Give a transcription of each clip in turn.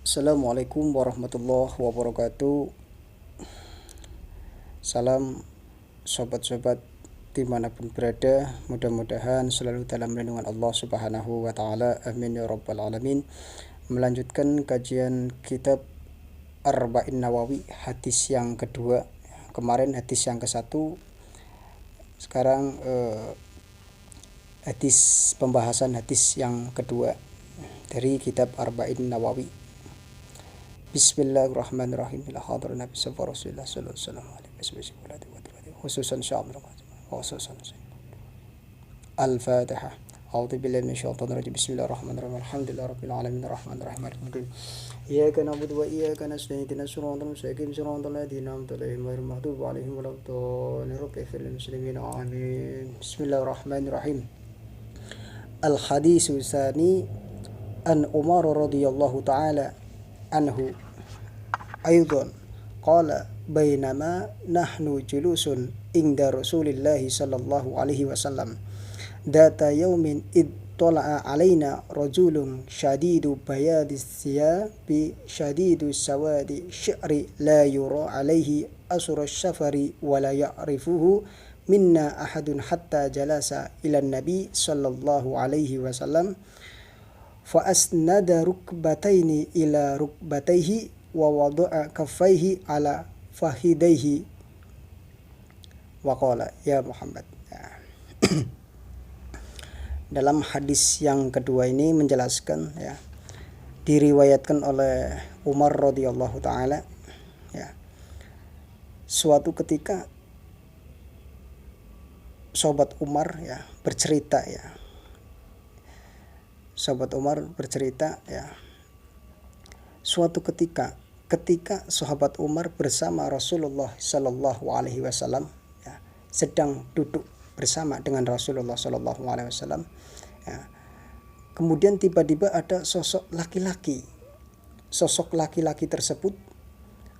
Assalamualaikum warahmatullahi wabarakatuh. Salam sobat-sobat dimanapun berada, mudah-mudahan selalu dalam lindungan Allah subhanahu wa ta'ala, amin ya rabbal alamin. Melanjutkan kajian kitab Arba'in Nawawi, hadis yang kedua. Kemarin hadis yang ke-1, sekarang pembahasan hadis yang kedua dari kitab Arba'in Nawawi. Bismillahirrahmanirrahim. Ila hadar Nabi sallallahu alaihi wasallam khususan sya'ab khususan Al-Fatihah. A'udzu billahi minasyaitonir rajim. Bismillahirrahmanirrahim. Alhamdulillahirabbil alamin arrahmanirrahim maliki yaumiddin. Iyyaka na'budu wa iyyaka nasta'in ihdinas siratal mustaqim siratal ladzina an'amta 'alaihim ghairil maghdubi 'alaihim waladdallin. Rabbighfir lil muslimin amin. Bismillahirrahmanirrahim. Al-haditsu tsani an Umar radhiyallahu ta'ala anhu أيضا قال بينما نحن جلوس عند رسول الله صلى الله عليه وسلم ذات يوم إذ طلع علينا رجل شديد بياض الثياب شديد سواد الشعر لا يرى عليه أثر السفر ولا يعرفه منا أحد حتى جلس إلى النبي صلى الله عليه وسلم فأسند ركبتين إلى ركبتيه wa wada'a kaffaihi ala fahidaihi wa qala ya Muhammad. Dalam hadis yang kedua ini menjelaskan, diriwayatkan oleh Umar radhiyallahu taala, suatu ketika sahabat Umar bercerita, sahabat Umar bercerita, suatu ketika sahabat Umar bersama Rasulullah Sallallahu Alaihi Wasallam sedang duduk bersama dengan Rasulullah Sallallahu Alaihi Wasallam, kemudian tiba-tiba ada sosok laki-laki. Sosok laki-laki tersebut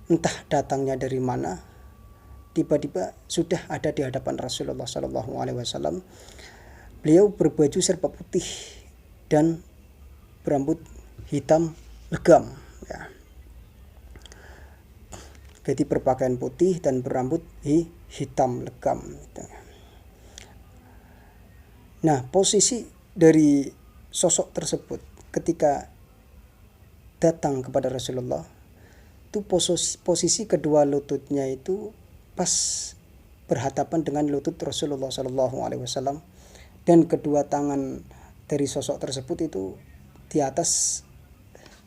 entah datangnya dari mana, tiba-tiba sudah ada di hadapan Rasulullah Sallallahu Alaihi Wasallam. Beliau berbaju serba putih dan berambut hitam legam. Jadi berpakaian putih dan berambut hitam legam. Nah, posisi dari sosok tersebut ketika datang kepada Rasulullah itu posisi kedua lututnya itu pas berhadapan dengan lutut Rasulullah Shallallahu Alaihi Wasallam, dan kedua tangan dari sosok tersebut itu di atas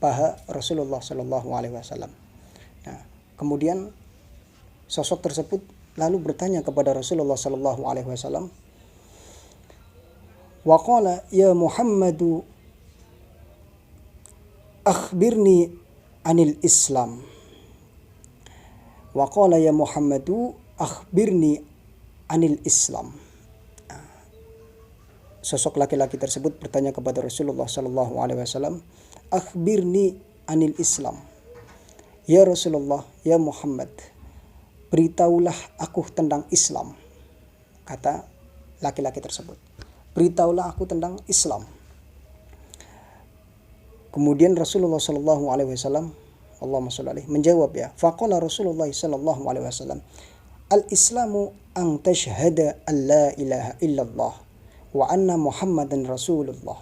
paha Rasulullah Shallallahu Alaihi Wasallam. Kemudian sosok tersebut lalu bertanya kepada Rasulullah Sallallahu Alaihi Wasallam, wa qala ya Muhammadu akhbirni anil Islam. Wa qala ya Muhammadu akhbirni anil Islam. Sosok laki-laki tersebut bertanya kepada Rasulullah Sallallahu Alaihi Wasallam, akhbirni anil Islam. Ya Rasulullah, ya Muhammad, beritahulah aku tentang Islam. Kata laki-laki tersebut, beritahulah aku tentang Islam. Kemudian Rasulullah Sallallahu Alaihi Wasallam, Allahumma sholli alaihi, menjawab, faqala Rasulullah Sallallahu Alaihi Wasallam, al-Islamu an tashhada an la ilaha illallah wa anna Muhammadan Rasulullah.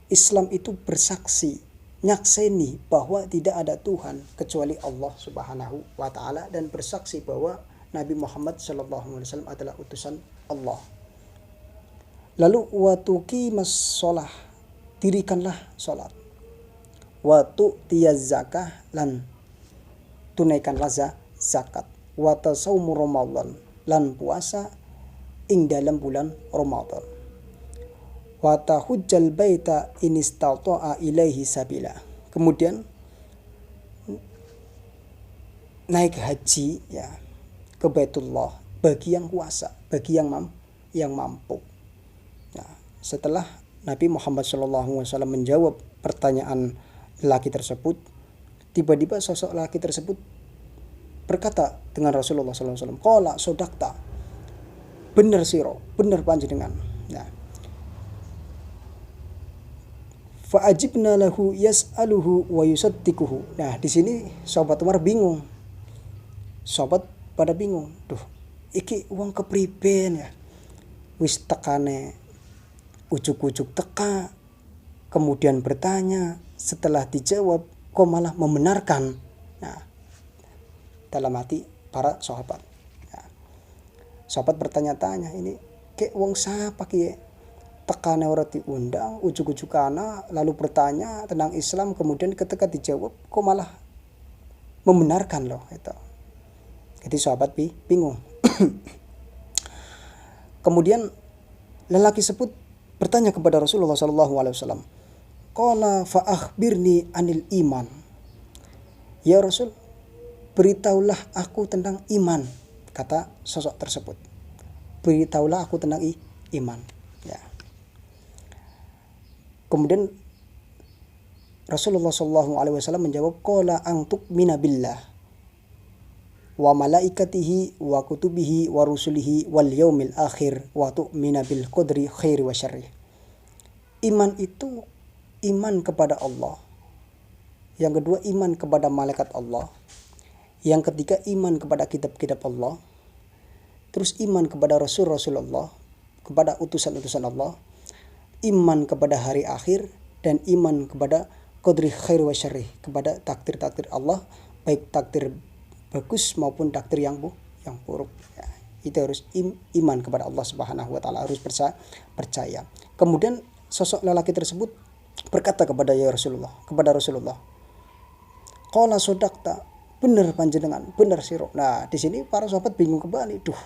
Islam itu bersaksi, nyakseni bahwa tidak ada Tuhan kecuali Allah Subhanahu wa ta'ala, dan bersaksi bahwa Nabi Muhammad sallallahu alaihi wasallam adalah utusan Allah. Lalu wa tuqimas shalah, dirikanlah salat. Wa tu'tiyaz zakah, lan tunaikanlah zakat. Wa tasawmu Ramadan, lan puasa ing dalam bulan Ramadan. Wa tahujjal baita in istata'a ilaihi sabila. Kemudian naik haji ke Baitullah bagi yang kuasa, bagi yang mampu. Nah, setelah Nabi Muhammad SAW menjawab pertanyaan laki tersebut, tiba-tiba sosok laki tersebut berkata dengan Rasulullah SAW, qala sodakta, bener siro, bener panjenengan. Nah, Fa ajibna lahu yas'aluhu wa yusaddiquhu. Nah, di sini sahabat Umar bingung. Sahabat pada bingung. Duh, iki wong kepriben ya. Wis tekane ujuk-ujuk teka, kemudian bertanya, setelah dijawab kok malah membenarkan. Nah, dalam hati para sahabat. Nah, sahabat bertanya-tanya, ini kek wong sapa kiye? Tekane ora diundang, ujuk-ujuk kana, lalu bertanya tentang Islam, kemudian ketika dijawab kok malah membenarkan loh itu. Jadi sahabat bingung. Kemudian lelaki sebut bertanya kepada Rasulullah SAW. Qala fa akhbirni anil iman. Ya Rasul, beritahulah aku tentang iman, kata sosok tersebut. Beritahulah aku tentang iman. Ya. Kemudian Rasulullah SAW menjawab, qala ang tu'mina billah wa malaikatihi wa kutubihi wa rusulihi wal yaumil akhir wa tu'mina bil qadri khairi wa syarri. Iman itu iman kepada Allah. Yang kedua iman kepada malaikat Allah. Yang ketiga iman kepada kitab-kitab Allah. Terus iman kepada Rasulullah, kepada utusan-utusan Allah. Iman kepada hari akhir dan iman kepada qadri khairi wa syarri, kepada takdir-takdir Allah, baik takdir bagus maupun takdir yang buruk. Ya, itu harus iman kepada Allah Subhanahu wa taala, harus percaya. Kemudian sosok lelaki tersebut berkata kepada Rasulullah, qala sodaqta, benar panjenengan, benar sira. Nah, di sini para sahabat bingung kembali. Duh,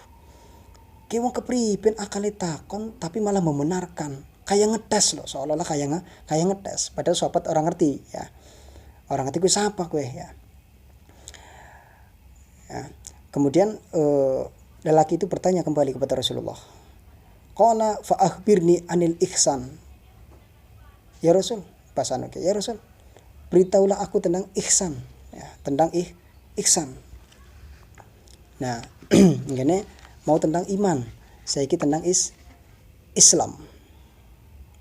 ki wong kepriben akale takon tapi malah membenarkan. Kayak ngetes loh, seolah-olah kayak ngetes. Padahal sahabat orang ngerti ya. Orang ngerti gue siapa gue ya. Ya. Kemudian lelaki itu bertanya kembali kepada Rasulullah. Qala fa akhbirni anil ihsan. Ya Rasul, bahasa Arab. Ya Rasul, beritahulah aku tentang ihsan, ya, tentang ihsan. Nah, ini mau tentang iman, saya tentang Islam.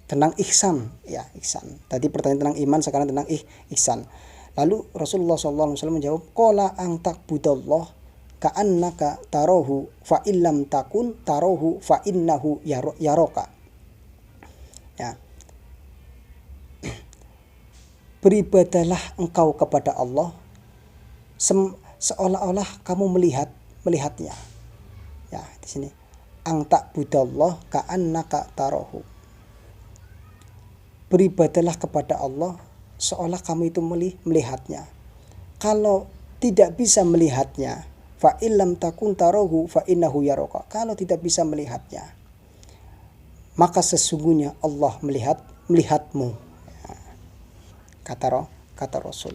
Tentang ihsan, ya ihsan. Tadi pertanyaan tentang iman, sekarang tentang ihsan. Lalu Rasulullah SAW menjawab, qala ang takbudallah ka'annaka tarahu fa illam takun tarahu fa innahu yaraka. Ya. Beribadahlah engkau kepada Allah seolah-olah kamu melihatnya. Ya, di sini ang takbudallah ka'annaka tarahu. Beribadahlah kepada Allah seolah kamu itu melihatnya. Kalau tidak bisa melihatnya, fa illam takun tarahu fa innahu yaraka. Kalau tidak bisa melihatnya, maka sesungguhnya Allah melihatmu. Kata Rasul.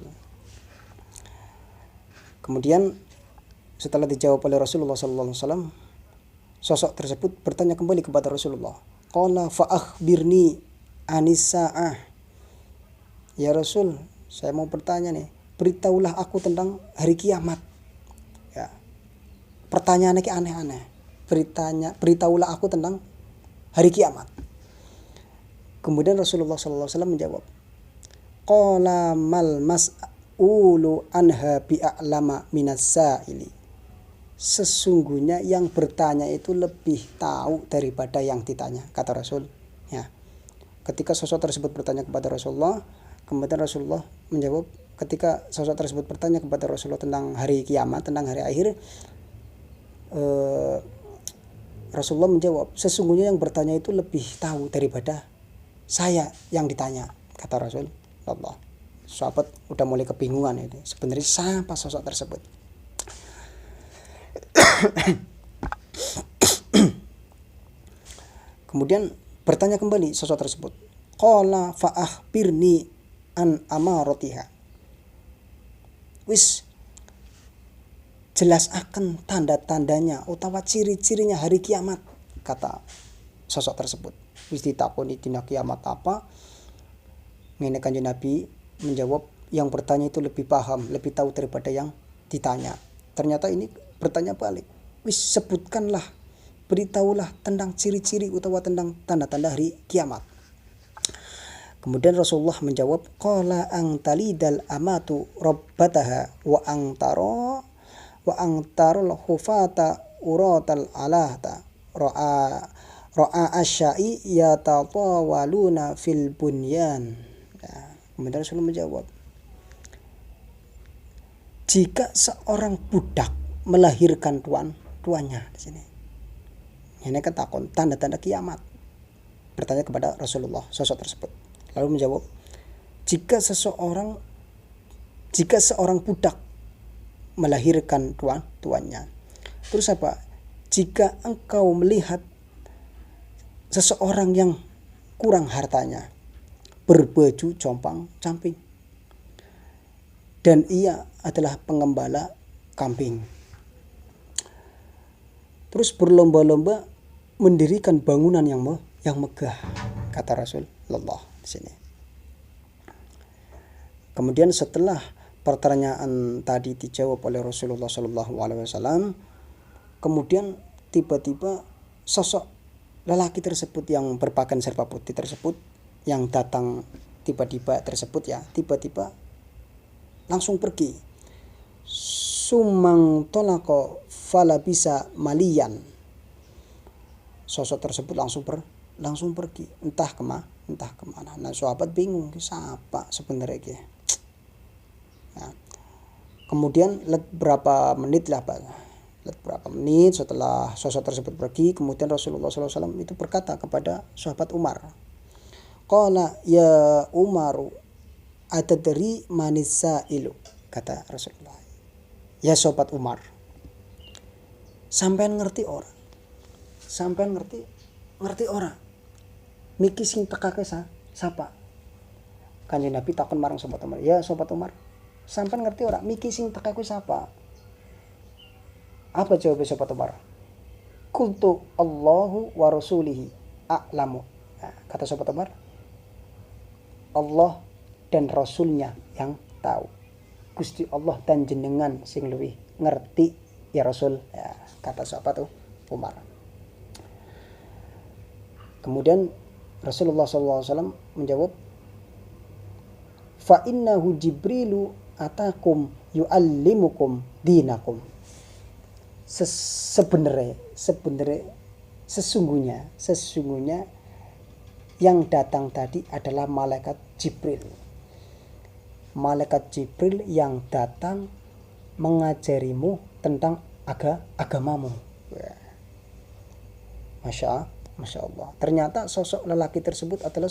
Kemudian setelah dijawab oleh Rasulullah SAW, sosok tersebut bertanya kembali kepada Rasulullah. Qala fa akhbirni anis-sa'ah. Ya Rasul, saya mau bertanya nih, beritahulah aku tentang hari kiamat. Ya. Pertanyaannya aneh-aneh. Beritahulah aku tentang hari kiamat. Kemudian Rasulullah SAW menjawab, qala mal mas'ulu anha bi'a'lama minas sa'ili. Sesungguhnya yang bertanya itu lebih tahu daripada yang ditanya, kata Rasul. Ya. Ketika sosok tersebut bertanya kepada Rasulullah, kemudian Rasulullah menjawab, ketika sosok tersebut bertanya kepada Rasulullah tentang hari kiamat, tentang hari akhir, Rasulullah menjawab, sesungguhnya yang bertanya itu lebih tahu daripada saya yang ditanya, kata Rasulullah. Sahabat udah mulai kebingungan ini. Sebenarnya siapa sosok tersebut? Kemudian bertanya kembali sosok tersebut. Qala fa akhbirni an amaratiha. Wis jelas akan tanda-tandanya utawa ciri-cirinya hari kiamat, kata sosok tersebut. Wis ditakoni dina kiamat apa? Ngene Kanjeng Nabi menjawab, yang bertanya itu lebih paham, lebih tahu daripada yang ditanya. Ternyata ini bertanya balik. Wis sebutkanlah, beritahulah tentang ciri-ciri utawa tentang tanda-tanda hari kiamat. Kemudian Rasulullah menjawab, qala ang talidal amatu rabbataha wa ang tarul hufata uratal alata ra'a asyai yatatawaluna fil bunyan. Nah, kemudian Rasulullah menjawab, jika seorang budak melahirkan tuannya di sini. Ini ketakon tanda-tanda kiamat. Bertanya kepada Rasulullah sosok tersebut. Lalu menjawab, jika seorang budak melahirkan tuannya. Terus apa? Jika engkau melihat seseorang yang kurang hartanya, berbaju compang-camping, dan ia adalah pengembala kambing, terus berlomba-lomba mendirikan bangunan yang megah, kata Rasulullah di sini. Kemudian setelah pertanyaan tadi dijawab oleh Rasulullah SAW, kemudian tiba-tiba sosok lelaki tersebut yang berpakaian serba putih tersebut yang datang tiba-tiba langsung pergi. Sumang tolako fala bisa malian. Sosok tersebut langsung pergi, entah kemana. Nah, sahabat bingung, siapa sebenarnya dia. Nah, kemudian berapa menit setelah sosok tersebut pergi, kemudian Rasulullah SAW itu berkata kepada sahabat Umar, qala ya Umaru atadri manisailu, kata Rasulullah, ya sahabat Umar, sampean ngerti ora miki sing tekake sapa? Kanjeng Nabi takon marang sahabat Umar, ya sahabat Umar, sampean ngerti ora miki sing tekake sapa? Apa jawab sahabat Umar? Qultu Allahu wa rasulihi a'lamu. Nah, kata sahabat Umar, Allah dan Rasulnya yang tahu. Gusti Allah dan jenengan sing luwih ngerti ya Rasul, ya, kata sahabat Umar. Kemudian Rasulullah SAW menjawab, fa innahu Jibrilu atakum yu'allimukum dinakum. Sesungguhnya yang datang tadi adalah malaikat Jibril. Malaikat Jibril yang datang mengajarimu tentang agamamu. Masya Allah. Ternyata sosok lelaki tersebut adalah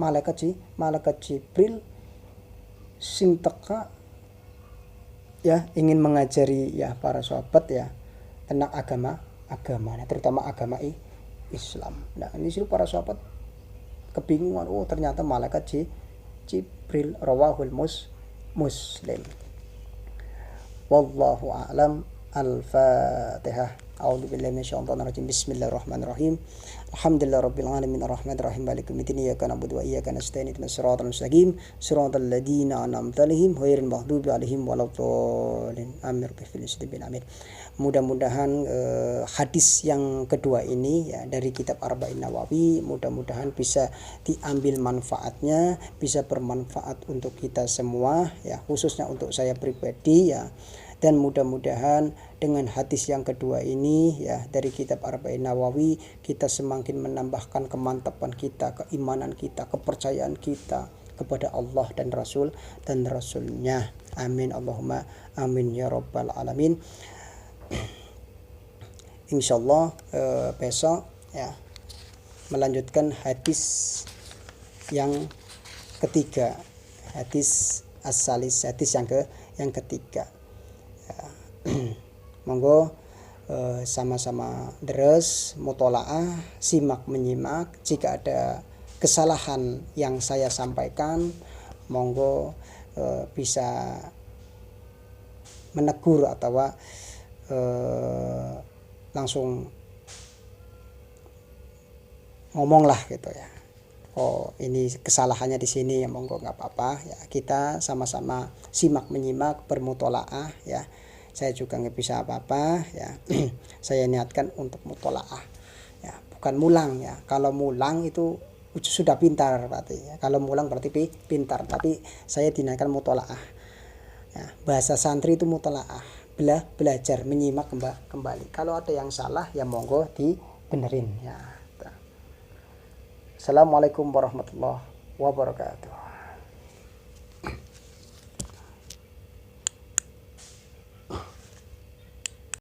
malaikat Jibril sing teka ya, ingin mengajari ya para sahabat ya tentang agama, terutama agama Islam. Nah, ini sih para sahabat kebingungan, ternyata malaikat Jibril. Rawahul Muslim. Wallahu a'lam. Al-Fatihah. A'udzu billahi minasyaitonir rajim. Bismillahirrahmanirrahim. Alhamdulillahirabbil alamin arrahmanir rahim maliki yaumiddin iyyaka na'budu wa iyyaka nasta'in ihdinas siratal mustaqim siratal ladzina an'amta 'alaihim ghairil maghdubi 'alaihim waladdallin. Amin. Mudah-mudahan hadis yang kedua ini ya dari kitab Arba'in Nawawi mudah-mudahan bisa diambil manfaatnya, bisa bermanfaat untuk kita semua ya, khususnya untuk saya pribadi ya. Dan mudah-mudahan dengan hadis yang kedua ini ya dari kitab Arba'in Nawawi kita semakin menambahkan kemantapan kita, keimanan kita, kepercayaan kita kepada Allah dan Rasulnya. Amin Allahumma amin ya rabbal alamin. Insyaallah besok ya melanjutkan hadis yang ketiga, hadis as-salis, hadis yang ketiga. Monggo sama-sama deres mutolaah, simak menyimak. Jika ada kesalahan yang saya sampaikan, monggo bisa menegur atau langsung ngomonglah gitu ya. Oh ini kesalahannya di sini ya, monggo nggak apa-apa ya, kita sama-sama simak menyimak bermutolaah ya. Saya juga nggak bisa apa-apa ya. Saya niatkan untuk mutolaah ya, bukan mulang ya. Kalau mulang itu sudah pintar berarti ya. Kalau mulang berarti pintar, tapi saya dinaikkan mutolaah ya. Bahasa santri itu mutolaah, belajar menyimak kembali. Kalau ada yang salah ya monggo dibenerin ya. Assalamualaikum warahmatullahi wabarakatuh.